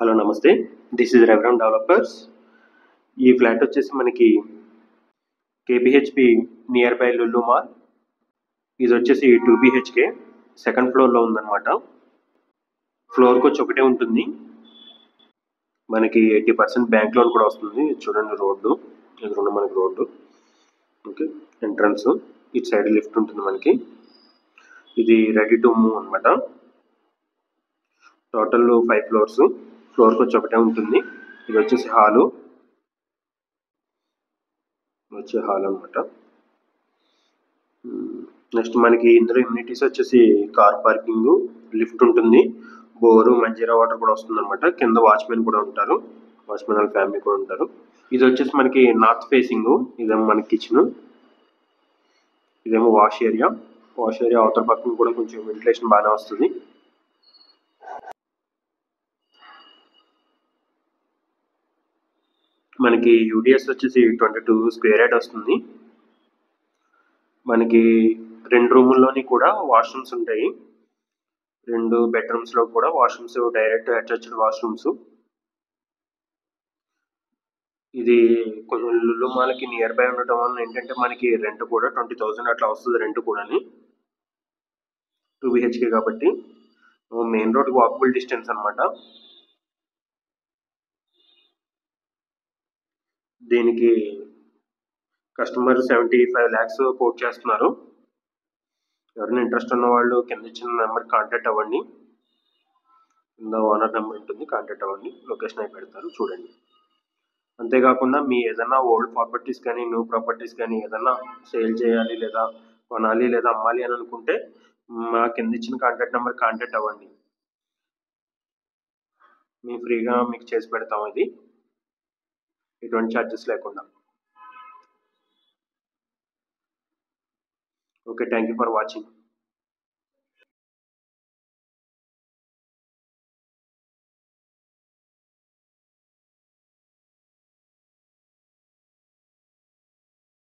Hello నమస్తే, this is reverend developers. ఈ flat వచ్చేసి మనకి KBHP near by Lulu mall. ఇది వచ్చేసి 2 BHK సెకండ్ ఫ్లోర్లో ఉందన్నమాట. ఫ్లోర్కి వచ్చి ఒకటే ఉంటుంది. మనకి 80% బ్యాంక్ లోన్ కూడా వస్తుంది. చూడండి, రోడ్డు ఎదురున్న మనకి రోడ్డు. ఓకే, ఎంట్రన్స్ ఇటు సైడ్ లిఫ్ట్ ఉంటుంది మనకి. ఇది రెడీ టు మూవ్ అనమాట. Total 5 floors. ఫ్లోర్కి వచ్చి ఒకటే ఉంటుంది. ఇది వచ్చేసి హాల్ అనమాట. నెక్స్ట్ మనకి ఇందులో ఇమ్యూనిటీస్ వచ్చేసి కార్ పార్కింగ్, లిఫ్ట్ ఉంటుంది, బోరు, మంజీరా వాటర్ కూడా వస్తుంది అనమాట. కింద వాచ్మెన్ కూడా ఉంటారు, వాచ్మెన్ వాళ్ళ ఫ్యామిలీ కూడా ఉంటారు. ఇది వచ్చేసి మనకి నార్త్ ఫేసింగ్. ఇదేమో మనకి కిచెన్, ఇదేమో వాష్ ఏరియా. అవతల పక్కన కూడా కొంచెం వెంటిలేషన్ బాగానే వస్తుంది. మనకి యూడిఎస్ వచ్చేసి 22 స్క్వేర్ యార్డ్ వస్తుంది. మనకి 2 రూముల్లోని కూడా వాష్రూమ్స్ ఉంటాయి. 2 బెడ్రూమ్స్లో కూడా వాష్రూమ్స్, డైరెక్ట్ అటాచ్డ్ వాష్రూమ్స్. ఇది కొంచెం లుల్లు మాల్కి నియర్ బై ఉండటం వల్ల ఏంటంటే మనకి రెంట్ కూడా 20,000 అట్లా వస్తుంది. రెంట్ కూడా 2 BHK కాబట్టి మెయిన్ రోడ్ వాకబుల్ డిస్టెన్స్ అనమాట. దీనికి కస్టమర్ 75 lakhs కోట్ చేస్తున్నారు. ఎవరైనా ఇంట్రెస్ట్ ఉన్న వాళ్ళు కింద ఇచ్చిన నెంబర్ కాంటాక్ట్ అవ్వండి. కింద ఓనర్ నెంబర్ ఉంటుంది, కాంటాక్ట్ అవ్వండి. లొకేషన్ అయి పెడతారు, చూడండి. అంతేకాకుండా మీ ఏదైనా ఓల్డ్ ప్రాపర్టీస్ కానీ న్యూ ప్రాపర్టీస్ కానీ ఏదైనా సేల్ చేయాలి లేదా కొనాలి లేదా అమ్మాలి అని అనుకుంటే మా కింద ఇచ్చిన కాంటాక్ట్ నెంబర్ కాంటాక్ట్ అవ్వండి. మేము ఫ్రీగా మీకు చేసి పెడతాం, ఇది ఎటువంటి ఛార్జెస్ లేకుండా. Okay, thank you for watching.